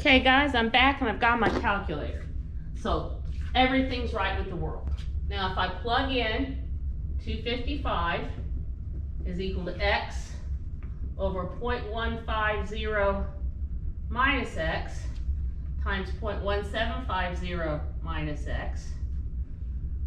Okay guys, I'm back and I've got my calculator. So everything's right with the world. Now if I plug in 255 is equal to x over 0.150 minus x times 0.1750 minus x.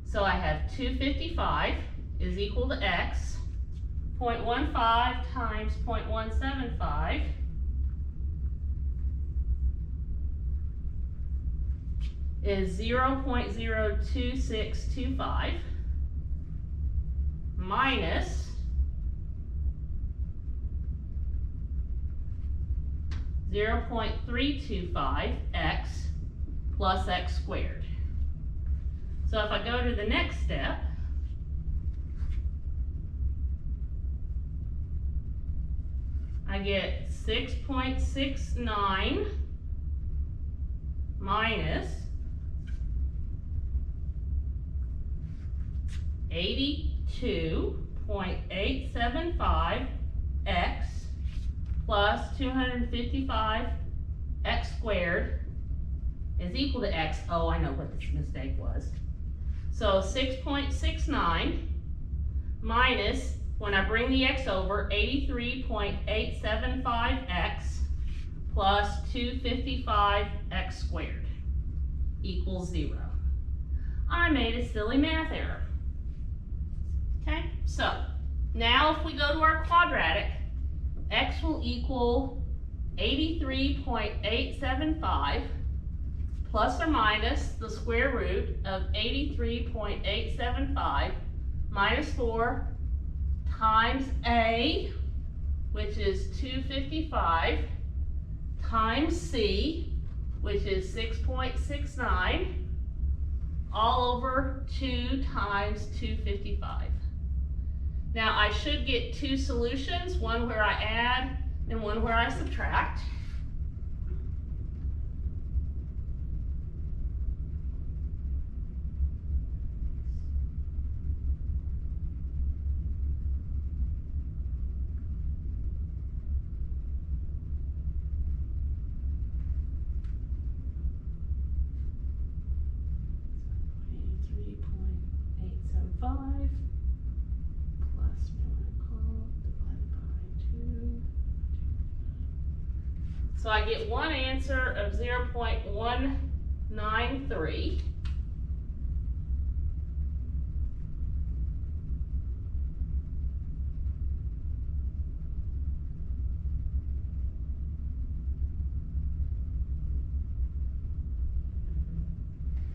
So I have 255 is equal to x, 0.15 times 0.175 is 0.02625 minus 0.325x plus x squared. So if I go to the next step, I get 6.69 minus 82.875 x plus 255 x squared is equal to x. Oh, I know what this mistake was. So 6.69 minus, when I bring the x over, 83.875x plus 255x squared equals 0. I made a silly math error. Okay, so now if we go to our quadratic, x will equal 83.875 plus or minus the square root of 83.875 minus 4 times a, which is 255, times c, which is 6.69, all over 2 times 255. Now I should get two solutions, one where I add and one where I subtract. So I get one answer of 0.193.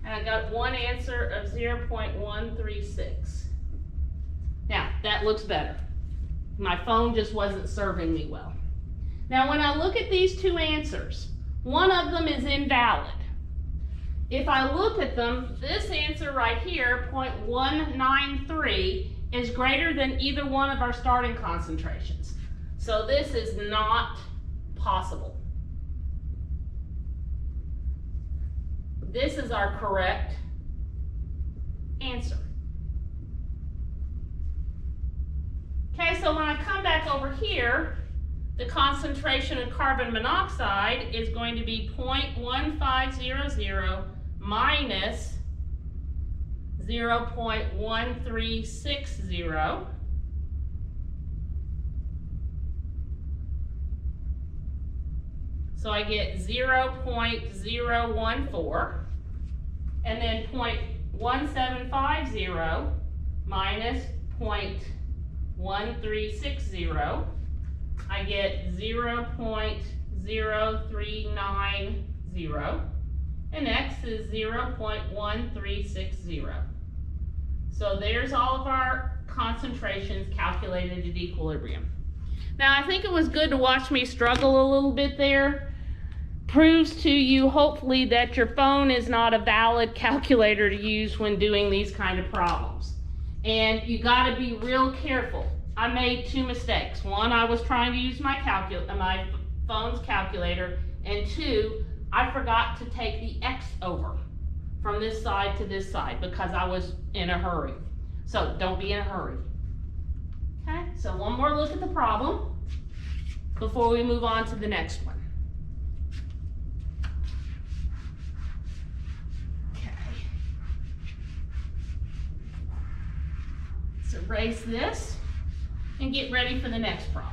And I got one answer of 0.136. Now, that looks better. My phone just wasn't serving me well. Now, when I look at these two answers, one of them is invalid. If I look at them, this answer right here, 0.193, is greater than either one of our starting concentrations. So this is not possible. This is our correct answer. Okay, so when I come back over here, the concentration of carbon monoxide is going to be 0.1500 minus 0.1360. So I get 0.014, and then 0.1750 minus 0.1360. I get 0.0390, and x is 0.1360. So there's all of our concentrations calculated at equilibrium. Now I think it was good to watch me struggle a little bit there. Proves to you hopefully that your phone is not a valid calculator to use when doing these kind of problems. And you got to be real careful. I made two mistakes. One, I was trying to use my phone's calculator, and two, I forgot to take the x over from this side to this side because I was in a hurry. So don't be in a hurry. Okay, so one more look at the problem before we move on to the next one. Let's erase this and get ready for the next problem.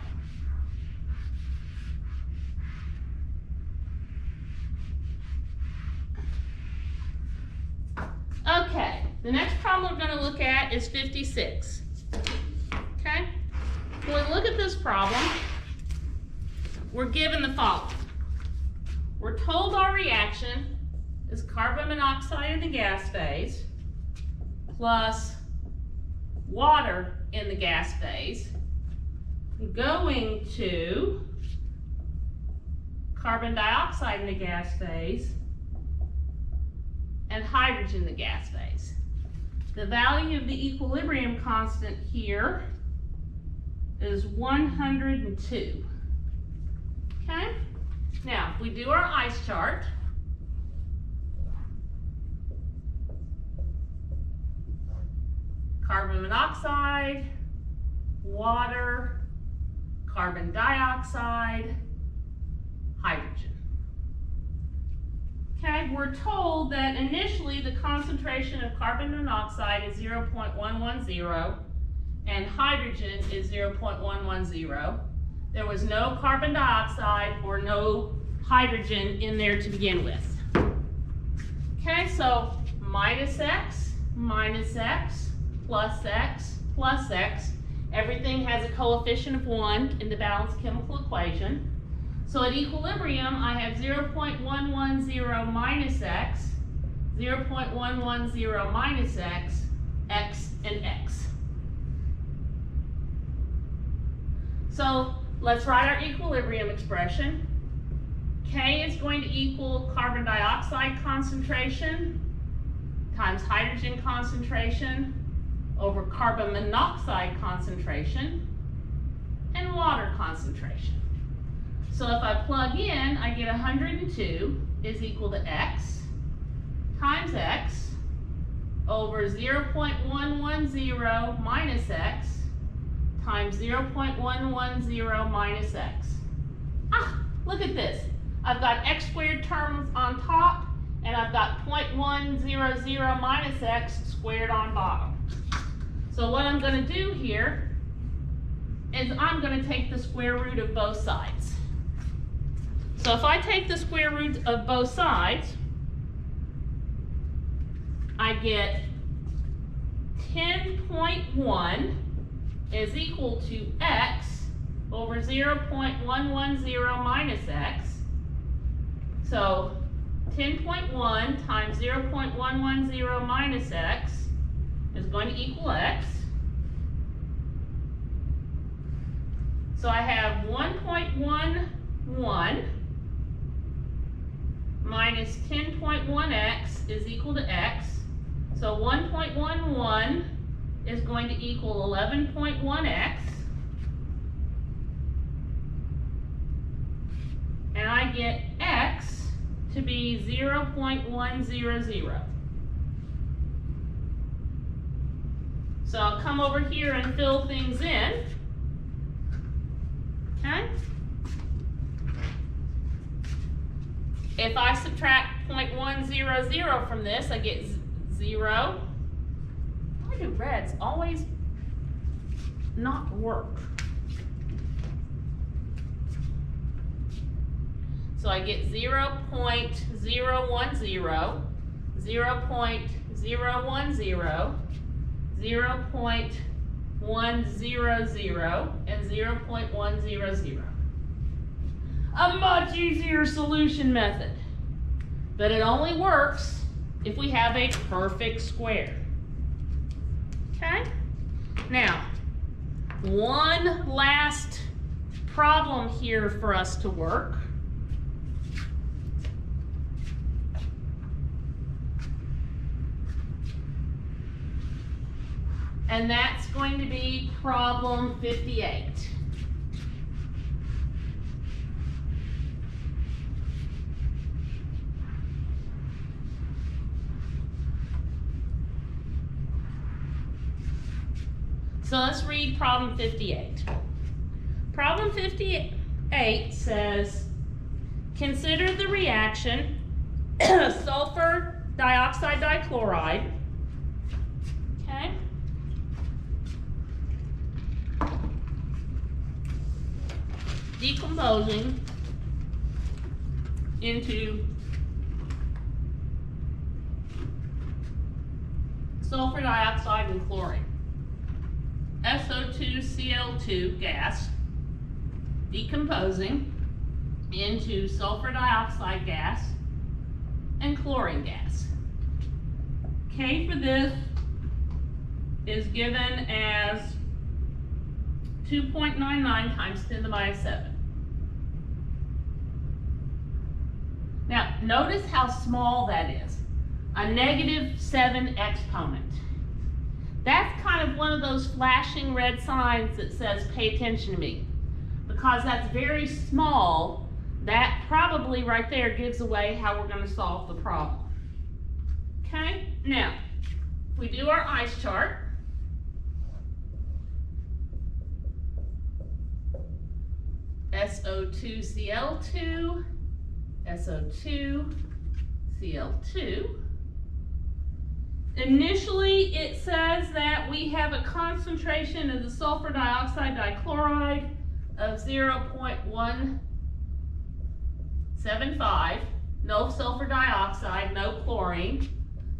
Okay, the next problem we're going to look at is 56. Okay, when we look at this problem, we're given the following. We're told our reaction is carbon monoxide in the gas phase plus water in the gas phase going to carbon dioxide in the gas phase and hydrogen in the gas phase. The value of the equilibrium constant here is 102. Okay? Now, if we do our ice chart, carbon monoxide, water, carbon dioxide, hydrogen. Okay, we're told that initially the concentration of carbon monoxide is 0.110 and hydrogen is 0.110. There was no carbon dioxide or no hydrogen in there to begin with. Okay, so minus x, plus x, plus x. Everything has a coefficient of 1 in the balanced chemical equation. So at equilibrium, I have 0.110 minus x, 0.110 minus x, x, and x. So let's write our equilibrium expression. K is going to equal carbon dioxide concentration times hydrogen concentration over carbon monoxide concentration and water concentration. So if I plug in, I get 102 is equal to x times x over 0.110 minus x times 0.110 minus x. Ah, look at this. I've got x squared terms on top, and I've got 0.100 minus x squared on bottom. So what I'm going to do here is I'm going to take the square root of both sides. So if I take the square root of both sides, I get 10.1 is equal to x over 0.110 minus x. So 10.1 times 0.110 minus x is going to equal x. So I have 1.11 minus 10.1x is equal to x. So 1.11 is going to equal 11.1x. And I get x to be 0.100. So I'll come over here and fill things in. Okay? If I subtract 0.100 from this, I get 0. Why do reds always not work? So I get 0.010, 0.010, 0.100, and 0.100. A much easier solution method. But it only works if we have a perfect square. Okay? Now, one last problem here for us to work. And that's going to be problem 58. So let's read problem 58. Problem 58 says, consider the reaction sulfur dioxide dichloride, okay, decomposing into sulfur dioxide and chlorine. SO2Cl2 gas decomposing into sulfur dioxide gas and chlorine gas. K for this is given as 2.99 times 10 to the minus 7. Now, notice how small that is. A -7 exponent. That's kind of one of those flashing red signs that says, pay attention to me. Because that's very small, that probably right there gives away how we're going to solve the problem. Okay, now, if we do our ice chart, SO2Cl2, SO2Cl2. Initially, it says that we have a concentration of the sulfur dioxide dichloride of 0.175, no sulfur dioxide, no chlorine.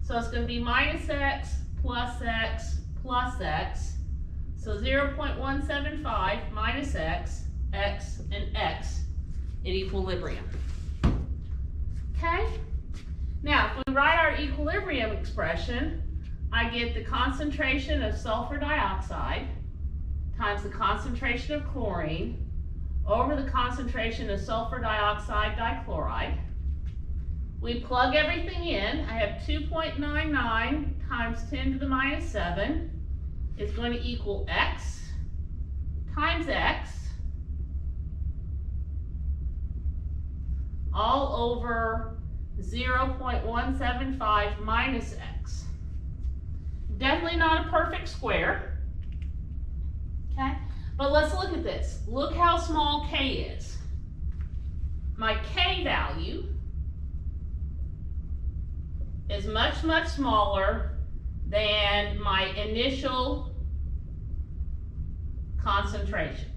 So it's going to be minus X plus X plus X. So 0.175 minus X, X, and X in equilibrium. Okay? Now, if we write our equilibrium expression, I get the concentration of sulfur dioxide times the concentration of chlorine over the concentration of sulfur dioxide dichloride. We plug everything in. I have 2.99 times 10 to the minus 7 is going to equal X times X all over 0.175 minus X. Definitely not a perfect square. Okay, but let's look at this. Look how small K is. My K value is much, much smaller than my initial concentration.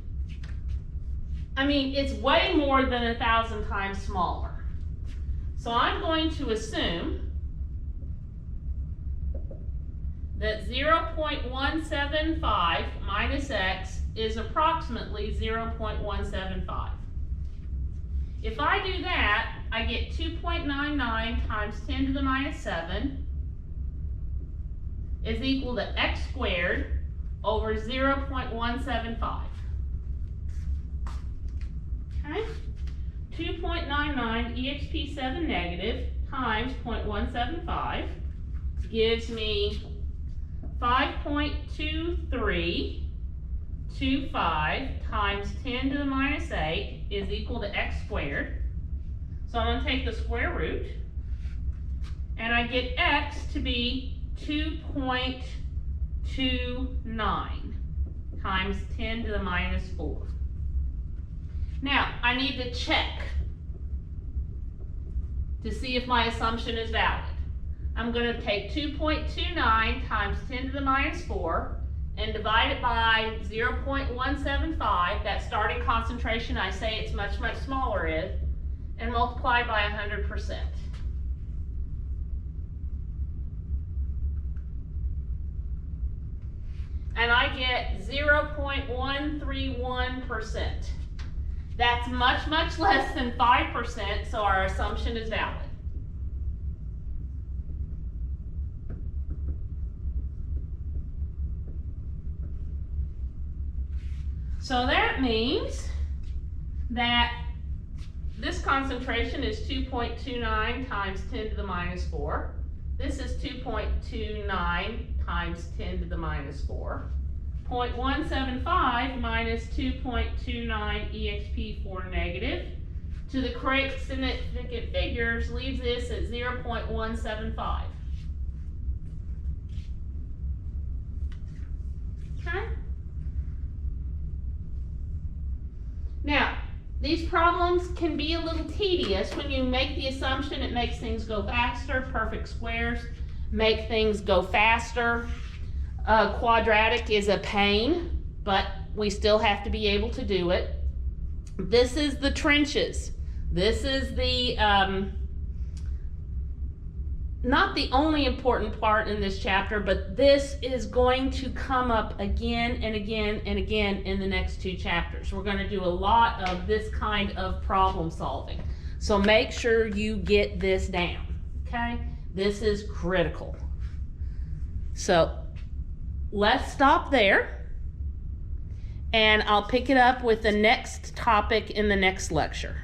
I mean, it's way more than 1,000 times smaller. So I'm going to assume that 0.175 minus X is approximately 0.175. If I do that, I get 2.99 times 10 to the minus 7 is equal to X squared over 0.175. Okay? 2.99 exp7 negative times 0.175 gives me 5.2325 times 10 to the minus 8 is equal to X squared. So I'm going to take the square root, and I get X to be 2.29 times 10 to the minus 4. Now, I need to check to see if my assumption is valid. I'm going to take 2.29 times 10 to the minus 4 and divide it by 0.175, that starting concentration I say it's much, much smaller is, and multiply by 100%. And I get 0.131%. That's much, much less than 5%, so our assumption is valid. So that means that this concentration is 2.29 times 10 to the minus 4. This is 2.29 times 10 to the minus 4. 0.175 minus 2.29 exp4 negative to the correct significant figures leaves this at 0.175. Okay? Now, these problems can be a little tedious. When you make the assumption, it makes things go faster. Perfect squares make things go faster. Quadratic is a pain, but we still have to be able to do it. This is the trenches. This is the, not the only important part in this chapter, but this is going to come up again and again and again in the next 2 chapters. We're going to do a lot of this kind of problem solving. So make sure you get this down, okay? This is critical. So let's stop there, and I'll pick it up with the next topic in the next lecture.